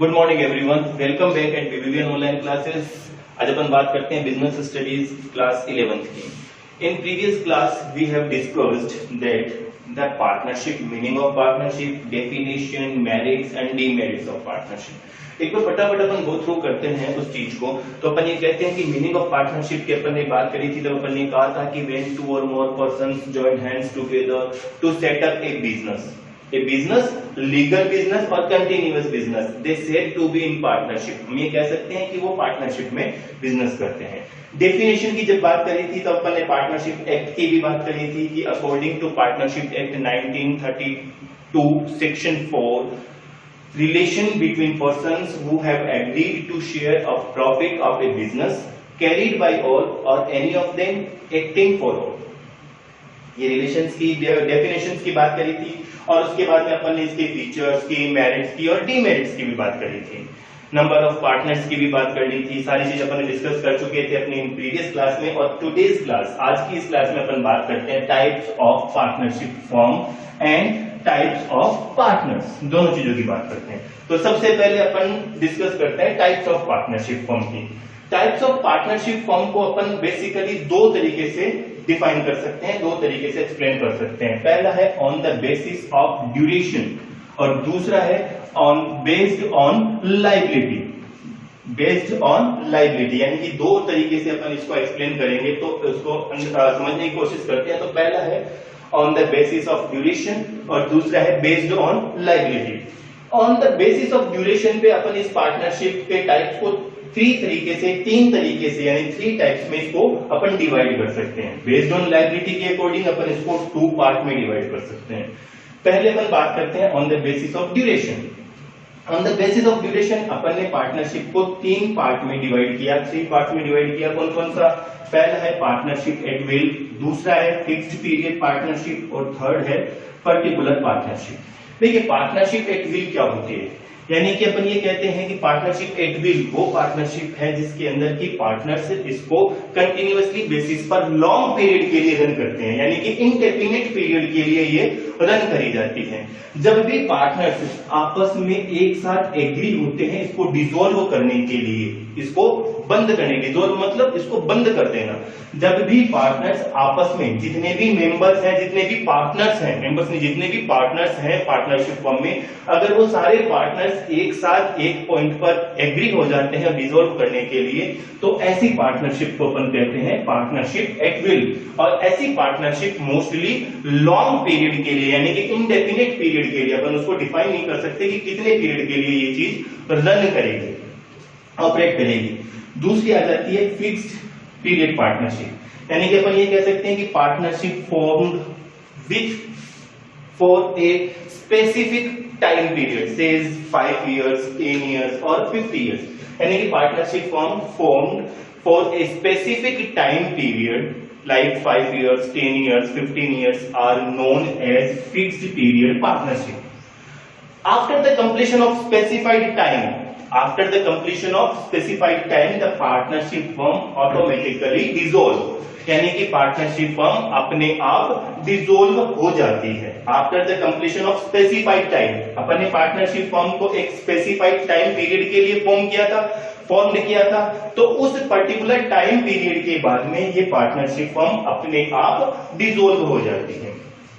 Good morning everyone, welcome back at BBVN online classes. आज अपन बात करते हैं बिजनेस स्टडीज क्लास 11th की। In previous class we have discussed that the partnership, meaning of partnership, definition, merits and demerits of partnership. एक बार फटाफट अपन go through करते हैं उस चीज को। तो अपन ये कहते हैं कि मीनिंग ऑफ पार्टनरशिप की अपन ने बात करी थी, तब अपन ने कहा था कि when two or more persons join hands together to set up a business, legal business और continuous business, they said to be in partnership. हम ये कह सकते हैं कि वो पार्टनरशिप में बिजनेस करते हैं। डेफिनेशन की जब बात करी थी तब अपन ने पार्टनरशिप एक्ट की भी बात करी थी कि according to partnership act 1932 section 4, relation between persons who have agreed to share a profit of a business carried by all or any of them acting for all. ये रिलेशंस की definitions की बात करी थी और उसके बाद में अपन ने इसके फीचर्स की, मेरिट्स की और डीमेरिट्स की भी बात करी थी। नंबर ऑफ पार्टनर्स की भी बात कर ली थी। सारी चीज अपन ने डिस्कस कर चुके थे अपनी प्रीवियस क्लास में। और टुडेज क्लास, आज की इस क्लास में अपन बात करते हैं types of partnership form and types of partners, दोनों चीजों की बात करते हैं। तो सबसे पहले अपन डिस्कस करते हैं टाइप्स ऑफ पार्टनरशिप फॉर्म की। टाइप्स ऑफ पार्टनरशिप फॉर्म को अपन बेसिकली दो तरीके से डिफाइन कर सकते हैं, दो तरीके से एक्सप्लेन कर सकते हैं। पहला है on the basis of duration और दूसरा है on based on liability. Based on liability यानी कि दो तरीके से अपन इसको एक्सप्लेन करेंगे, तो उसको समझने की कोशिश करते हैं। तो पहला है on the basis of duration और दूसरा है based on liability. On the basis of duration पे अपन इस पार्टनरशिप के टाइप्स को तीन तरीके से यानी 3 टाइप्स में इसको अपन डिवाइड कर सकते हैं। बेस्ड ऑन लायबिलिटी के अकॉर्डिंग अपन इसको 2 पार्ट में डिवाइड कर सकते हैं। पहले अपन बात करते हैं on the basis of duration. On the basis of duration अपन ने पार्टनरशिप को 3 पार्ट में डिवाइड किया, 3 पार्ट में डिवाइड किया। कौन कौन सा? पहला है पार्टनरशिप एट विल, दूसरा है फिक्स्ड पीरियड पार्टनरशिप और थर्ड है पर्टिकुलर पार्टनरशिप। देखिए पार्टनरशिप एट विल क्या होती है, यानी कि अपन ये कहते हैं कि पार्टनरशिप एट विल वो पार्टनरशिप है जिसके अंदर की पार्टनर्स इसको कंटिन्यूअसली बेसिस पर लॉन्ग पीरियड के लिए रन करते हैं, यानी कि इनडेफिनिट पीरियड के लिए ये रन करी जाती है। जब भी पार्टनर्स आपस में एक साथ एग्री होते हैं इसको डिसॉल्व करने के लिए, इसको बंद करने, डिसॉल्व मतलब इसको बंद कर देना। जब भी पार्टनर्स आपस में जितने भी मेंबर्स हैं, जितने भी पार्टनर्स हैं, मेंबर्स में जितने भी पार्टनर्स हैं पार्टनरशिप फॉर्म में, अगर वो सारे पार्टनर्स एक साथ एक पॉइंट पर एग्री हो जाते हैं डिसॉल्व करने के लिए, तो ऐसी पार्टनरशिप को अपन कहते हैं पार्टनरशिप एट विल। और ऐसी पार्टनरशिप मोस्टली लॉन्ग पीरियड के लिए यानी कि इनडेफिनिट पीरियड के लिए, अपन उसको डिफाइन नहीं कर सकते कि कितने पीरियड के लिए ये चीज रन करेगी, ऑपरेट करेगी। दूसरी आ जाती है फिक्स्ड पीरियड पार्टनरशिप, यानी कि अपन ये कह सकते हैं कि partnership formed with for a specific time period, says 5 years, 10 years और 50 years, यानी कि partnership formed for a specific time period like 5 years, 10 years, 15 years are known as fixed period partnership. After the completion of specified time, the partnership firm automatically dissolve, यानी कि partnership firm अपने आप dissolve हो जाती है। After the completion of specified time, अपन ने partnership firm को एक स्पेसिफाइड टाइम पीरियड के लिए फॉर्म किया था, तो उस पर्टिकुलर टाइम पीरियड के बाद में ये पार्टनरशिप फर्म अपने आप डिसॉल्व हो जाती है।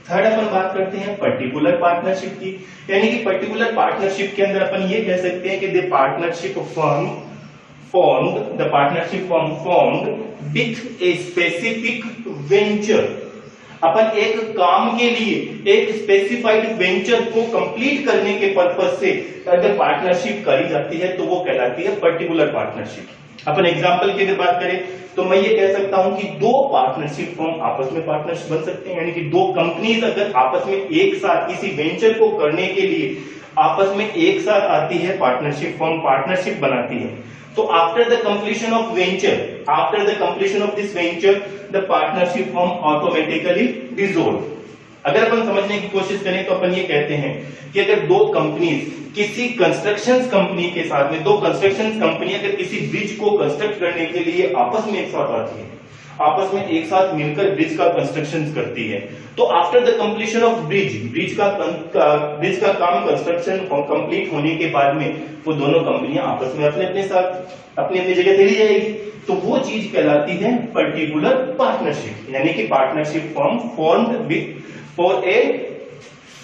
थर्ड अपन बात करते हैं पर्टिकुलर पार्टनरशिप की, यानी कि पर्टिकुलर पार्टनरशिप के अंदर अपन ये कह सकते हैं कि the partnership firm formed with a specific venture। अपन एक काम के लिए एक स्पेसिफाइड वेंचर को कंप्लीट करने के पर्पज से अगर पार्टनरशिप करी जाती है तो वो कहलाती है पर्टिकुलर पार्टनरशिप। अपन एग्जांपल की अगर बात करें तो मैं ये कह सकता हूं कि 2 पार्टनरशिप फर्म आपस में पार्टनर्स बन सकते हैं, यानी कि 2 कंपनीज अगर आपस में एक साथ किसी वेंचर को करने के लिए आपस में एक साथ आती है, पार्टनरशिप फर्म पार्टनरशिप बनाती है, तो after the completion of this venture the partnership firm automatically dissolve. अगर अपन समझने की कोशिश करें तो अपन ये कहते हैं कि अगर 2 कंपनीज किसी कंस्ट्रक्शन कंपनी के साथ में, 2 कंस्ट्रक्शन कंपनी अगर किसी ब्रिज को कंस्ट्रक्ट करने के लिए आपस में एक साथ आती है, आपस में एक साथ मिलकर ब्रिज का कंस्ट्रक्शन करती है। तो after the completion of bridge का काम कंस्ट्रक्शन कंप्लीट होने के बाद में वो दोनों कंपनियां आपस में अपने साथ अपनी जगह चली जाएगी। तो वो चीज कहलाती है पर्टिकुलर पार्टनरशिप, यानी कि partnership formed with for a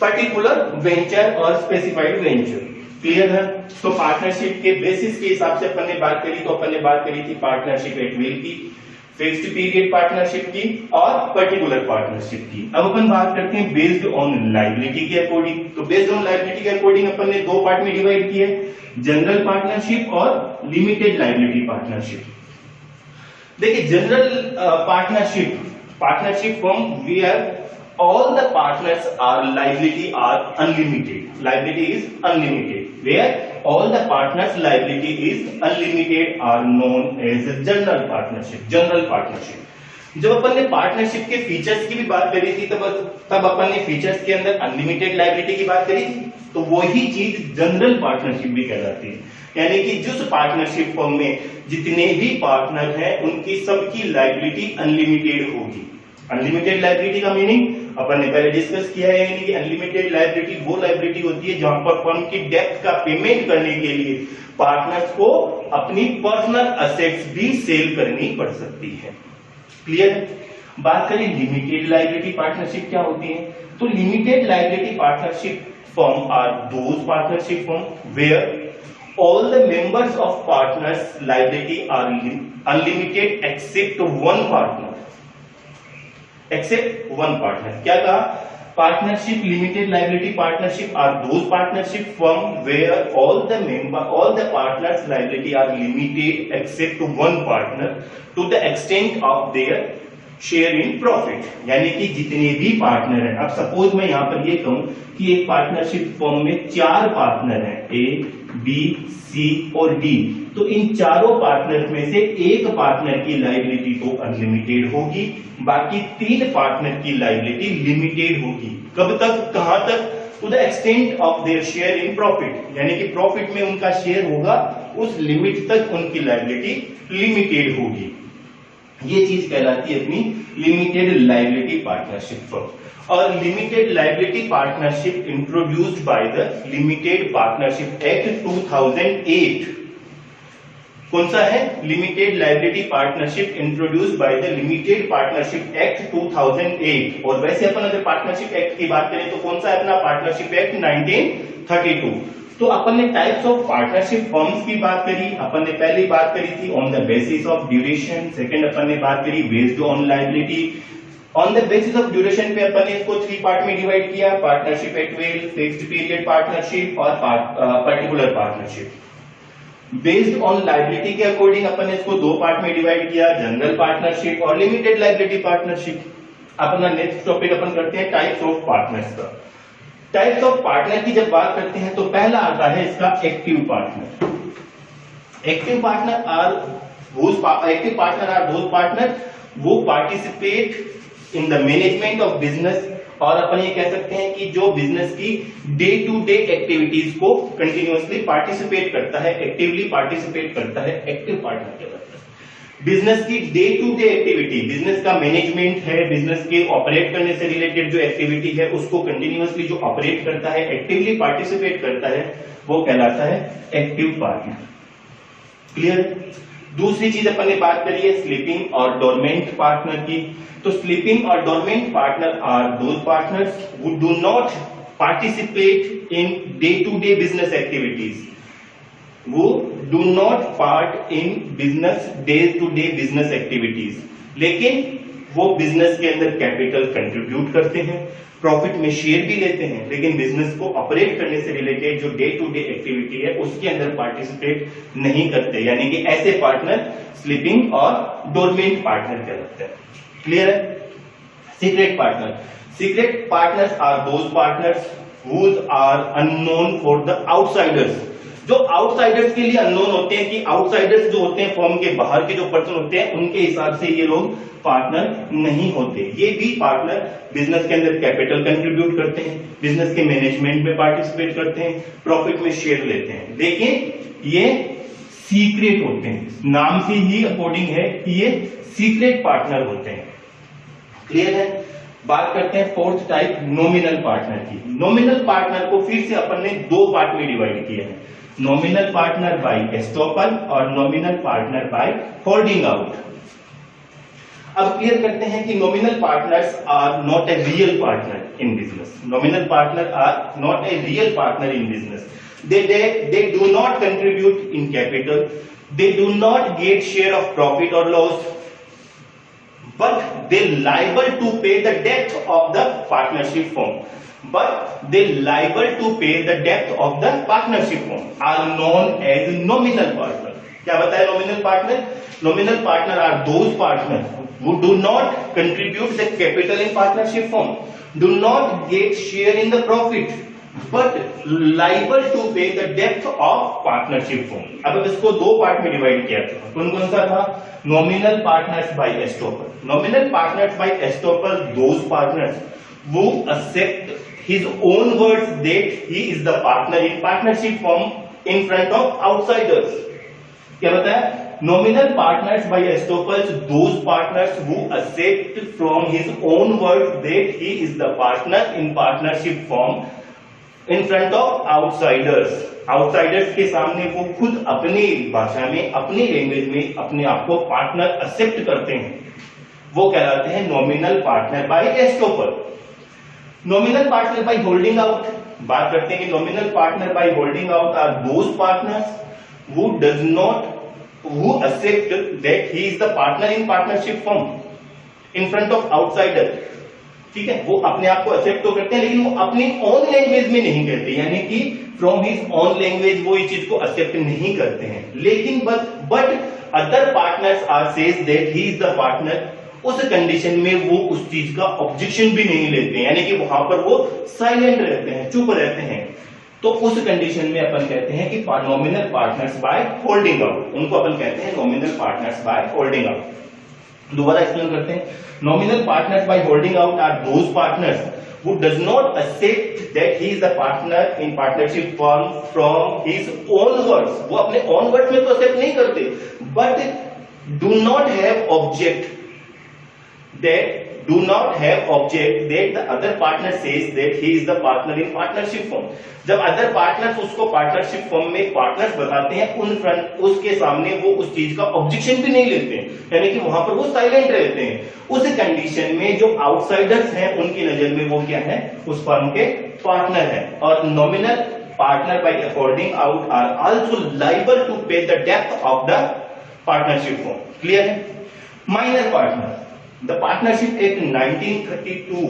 particular venture और स्पेसिफाइड वेंचर। क्लियर है? तो पार्टनरशिप के बेसिस के हिसाब से अपन ने बात करी, तो अपन ने बात करी थी पार्टनरशिप एट विल की, फिक्स्ड पीरियड पार्टनरशिप की और पर्टिकुलर पार्टनरशिप की। अब अपन बात करते हैं बेस्ड ऑन लायबिलिटी के अकॉर्डिंग। तो बेस्ड ऑन लायबिलिटी के अकॉर्डिंग अपन ने दो पार्ट में डिवाइड किए, जनरल पार्टनरशिप और लिमिटेड लायबिलिटी पार्टनरशिप। देखिए general partnership firm where all the partners are liability are unlimited. Liability is unlimited. Where all the partners liability is unlimited are known as a general partnership. General partnership. जब अपन ने partnership के features की भी बात करी थी तब अपन ने फीचर्स के अंदर अनलिमिटेड लायबिलिटी की बात करी थी, तो वही चीज जनरल पार्टनरशिप भी कहलाती है। यानी कि जिस पार्टनरशिप फॉर्म में जितने भी पार्टनर हैं उनकी सबकी लायबिलिटी अनलिमिटेड होगी। अनलिमिटेड लायबिलिटी का मीनिंग अपन ने पहले डिस्कस किया है, यानी कि अनलिमिटेड लायबिलिटी वो लायबिलिटी होती है जहां पर फर्म की डेब्ट का पेमेंट करने के लिए पार्टनर्स को अपनी पर्सनल असेट्स भी सेल करनी पड़ सकती है। क्लियर है? बात करें लिमिटेड लायबिलिटी पार्टनरशिप क्या होती है, तो limited liability partnership firm are those partnership firm where all the members of partners liability are unlimited except one partner. Except one partner क्या कहा? Partnership limited liability partnership are those partnership firm where all the partners liability are limited except one partner to the extent of their share in profit. यानी कि जितने भी partner हैं, अब suppose मैं यहां पर ये कहूं कि एक पार्टनरशिप फर्म में 4 पार्टनर हैं, ए बी सी और डी, तो इन चारों पार्टनर में से एक पार्टनर की लायबिलिटी तो अनलिमिटेड होगी, बाकी 3 पार्टनर की लायबिलिटी लिमिटेड होगी। कब तक, कहां तक? To the extent of their share in profit, यानी कि प्रॉफिट में उनका शेयर होगा उस लिमिट तक उनकी लायबिलिटी लिमिटेड होगी। ये चीज कहलाती है अपनी लिमिटेड लायबिलिटी पार्टनरशिप फर्म। और limited liability partnership introduced by the limited partnership act 2008। कौन सा है? Limited liability partnership introduced by the limited partnership act 2008। और वैसे अपन अगर पार्टनरशिप एक्ट की बात करें तो कौन सा है अपना पार्टनरशिप एक्ट 1932। तो अपन ने टाइप्स ऑफ पार्टनरशिप फर्म्स की बात करी, अपन ने पहले बात करी थी on the basis of duration, second अपन ने बात करी based on liability. On the basis of duration पे अपन ने इसको 3 पार्ट में डिवाइड किया, partnership at will, fixed period partnership और particular partnership. Based on liability के अकॉर्डिंग अपन ने इसको 2 पार्ट में डिवाइड किया, जनरल पार्टनरशिप और लिमिटेड लायबिलिटी पार्टनरशिप। अपना नेक्स्ट टॉपिक अपन करते हैं टाइप्स ऑफ पार्टनर्स का। टाइप्स ऑफ पार्टनर की जब बात करते हैं तो पहला आता है इसका active partner. Active partner are those partner वो participate in the management of business, और अपन ये कह सकते हैं कि जो बिजनेस की डे टू डे एक्टिविटीज को कंटिन्यूअसली पार्टिसिपेट करता है, एक्टिवली पार्टिसिपेट करता है, एक्टिव पार्टनर कहलाता है। बिजनेस की day to day activity, business का मैनेजमेंट है, बिजनेस के ऑपरेट करने से रिलेटेड जो एक्टिविटी है उसको कंटिन्यूअसली जो ऑपरेट करता है, एक्टिवली पार्टिसिपेट करता है, वो कहलाता है एक्टिव पार्टनर। क्लियर? दूसरी चीज अपन ने बात करी है स्लीपिंग और डोरमेंट पार्टनर की। तो स्लीपिंग और dormant partner are those partners who do not participate in day to day business activities, वो do not part in business day to day business activities, लेकिन वो बिजनेस के अंदर कैपिटल कंट्रीब्यूट करते हैं, प्रॉफिट में शेयर भी लेते हैं, लेकिन बिजनेस को ऑपरेट करने से रिलेटेड जो डे टू डे एक्टिविटी है उसके अंदर पार्टिसिपेट नहीं करते। यानी कि ऐसे पार्टनर स्लीपिंग और डोरमेंट पार्टनर कहलाते हैं। क्लियर है? Secret partner, secret partners are those partners whose are unknown for the outsiders. जो आउटसाइडर्स के लिए अननोन होते हैं, कि आउटसाइडर्स जो होते हैं फर्म के बाहर के जो पर्सन होते हैं उनके हिसाब से ये लोग पार्टनर नहीं होते। ये भी पार्टनर बिजनेस के अंदर कैपिटल कंट्रीब्यूट करते हैं, बिजनेस के मैनेजमेंट में पार्टिसिपेट करते हैं, प्रॉफिट में शेयर लेते हैं, लेकिन ये सीक्रेट होते हैं। नाम से ही अकॉर्डिंग है कि ये सीक्रेट पार्टनर होते हैं। क्लियर है? बात करते हैं फोर्थ टाइप नॉमिनल पार्टनर की। नॉमिनल पार्टनर को फिर से अपन ने दो पार्ट में डिवाइड किया है, नॉमिनल पार्टनर बाय एस्टॉपल और nominal partner by holding out. अब क्लियर करते हैं कि nominal partners are not a real partner in business. Nominal partner are not a real partner in business. They do not contribute in capital. They do not get share of profit or loss, but they liable to pay the debt of the partnership firm. But they liable to pay the debt of the partnership firm are known as nominal partner. क्या बताया nominal partner? Nominal partner are those partners who do not contribute the capital in partnership firm, do not get share in the profit, but liable to pay the debt of partnership firm. अब इसको दो part में divide किया था, कौन कौन सा था? Nominal partners by estoppel. Nominal partners by estoppel those partners who accept his own words that he is the partner in partnership firm in front of outsiders. क्या बताया? Nominal partners by estoppels those partners who accept from his own words that he is the partner in partnership firm in front of outsiders. Outsiders के सामने वो खुद अपनी भाषा में, अपनी लैंग्वेज में अपने आप को पार्टनर एक्सेप्ट करते हैं, वो कहलाते हैं nominal partner by estoppel. Nominal partner by holding out, बात करते हैं कि nominal partner by holding out are those partners who does not who accept that he is the partner in partnership firm in front of outsider. ठीक है, वो अपने आप को एक्सेप्ट तो करते हैं लेकिन वो अपनी ओन लैंग्वेज में नहीं कहते, यानी कि फ्रॉम हिज ओन लैंग्वेज वो इस चीज को एक्सेप्ट नहीं करते हैं। लेकिन but other partners are says that he is the partner, उस कंडीशन में वो उस चीज का ऑब्जेक्शन भी नहीं लेते, यानी कि वहां पर वो साइलेंट रहते हैं, चुप रहते हैं। तो उस कंडीशन में अपन कहते हैं कि nominal partners by holding out, उनको अपन कहते हैं nominal partners by holding out. दोबारा एक्सप्लेन करते हैं, nominal partners by holding out are those partners who does not accept that he is the partner in partnership firm from his own words, वो अपने own words में तो accept नहीं करते, but do not have object that the other partner says that he is the partner in partnership firm. जब other partners उसको partnership firm में partners बताते हैं, उसके सामने वो उस चीज का ऑब्जेक्शन भी नहीं लेते हैं, यानी कि वहां पर वो साइलेंट रहते हैं। उस कंडीशन में जो आउटसाइडर्स हैं उनकी नजर में वो क्या है? उस फर्म के पार्टनर है। और nominal partner by holding out are also liable to pay the depth of the partnership firm. Clear है? Minor partner, the partnership act 1932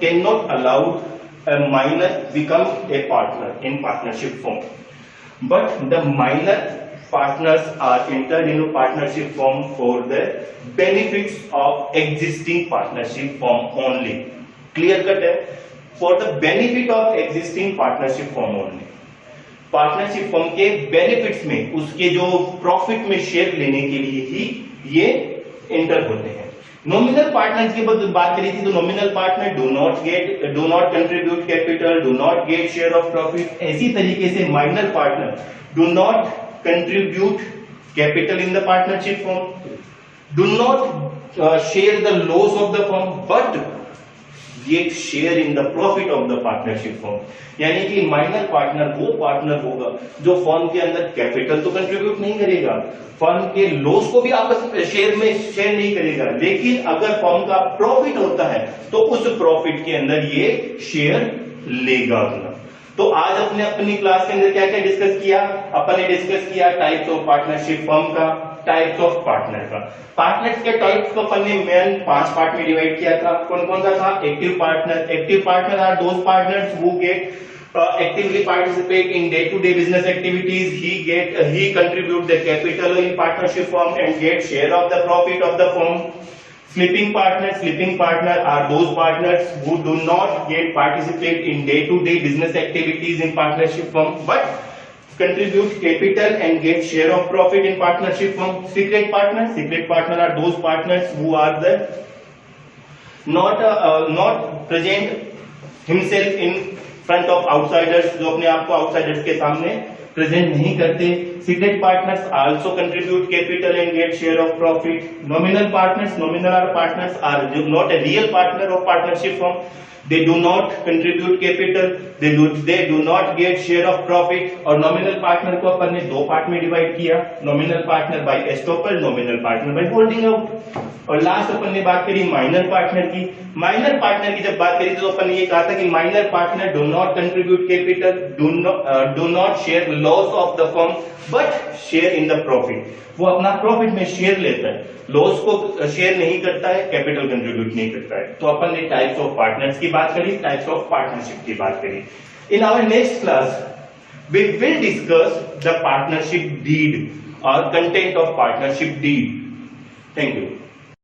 cannot allow a minor become a partner in partnership firm, but the minor partners are entered into partnership firm for the benefits of existing partnership firm only. Clear cut है? For the benefit of existing partnership firm only. Partnership firm के benefits में, उसके जो profit में share लेने के लिए ही ये एंटर होते हैं। नॉमिनल पार्टनर की बात करी थी तो nominal partner do not contribute capital, do not gate share of profit. ऐसी तरीके से minor partner do not contribute capital in the partnership firm, do not share the loss of the firm, but get share in the profit of the partnership firm. यानी कि minor partner वो partner होगा जो firm के अंदर capital तो contribute नहीं करेगा, फर्म के लॉस को भी आपस में शेयर नहीं करेगा, लेकिन अगर फर्म का प्रॉफिट होता है तो उस प्रॉफिट के अंदर ये शेयर लेगा। तो आज अपने अपनी क्लास के अंदर क्या क्या डिस्कस किया? अपन ने डिस्कस किया टाइप्स ऑफ पार्टनरशिप फर्म का, टाइप्स ऑफ पार्टनर का। पार्टनर्स के टाइप्स को अपन ने मेन 5 पार्ट में डिवाइड किया था। कौन कौन सा था? Active partner. Active partner are those partners who get actively participate in day-to-day business activities. He contribute the capital in partnership firm and get share of the profit of the firm. Sleeping partner are those partners who do not get participate in day-to-day business activities in partnership firm, but contribute capital and get share of profit in partnership firm. Secret partner are those partners who are the not present himself in front of outsiders, जो अपने आप को outsiders के सामने present नहीं करते। Secret partners also contribute capital and get share of profit. Nominal partners, nominal are partners are not a real partner of partnership firm. They do not contribute capital. They do not get share of profit. और nominal partner को अपन ने दो part में divide किया, nominal partner by estoppel, nominal partner by holding out। और last अपन ने बात करी माइनर पार्टनर की। माइनर पार्टनर की जब बात करी तो अपन ने ये कहा था कि minor partner do not contribute capital, do not share loss of the firm but share in the profit. वो अपना प्रॉफिट में शेयर लेता है, लॉस को शेयर नहीं करता है, कैपिटल कंट्रीब्यूट नहीं करता है। तो अपन ने टाइप्स ऑफ पार्टनर्स की बात करी, टाइप्स ऑफ पार्टनरशिप की बात करी। In our next class we will discuss the partnership deed और content of partnership deed. Thank you.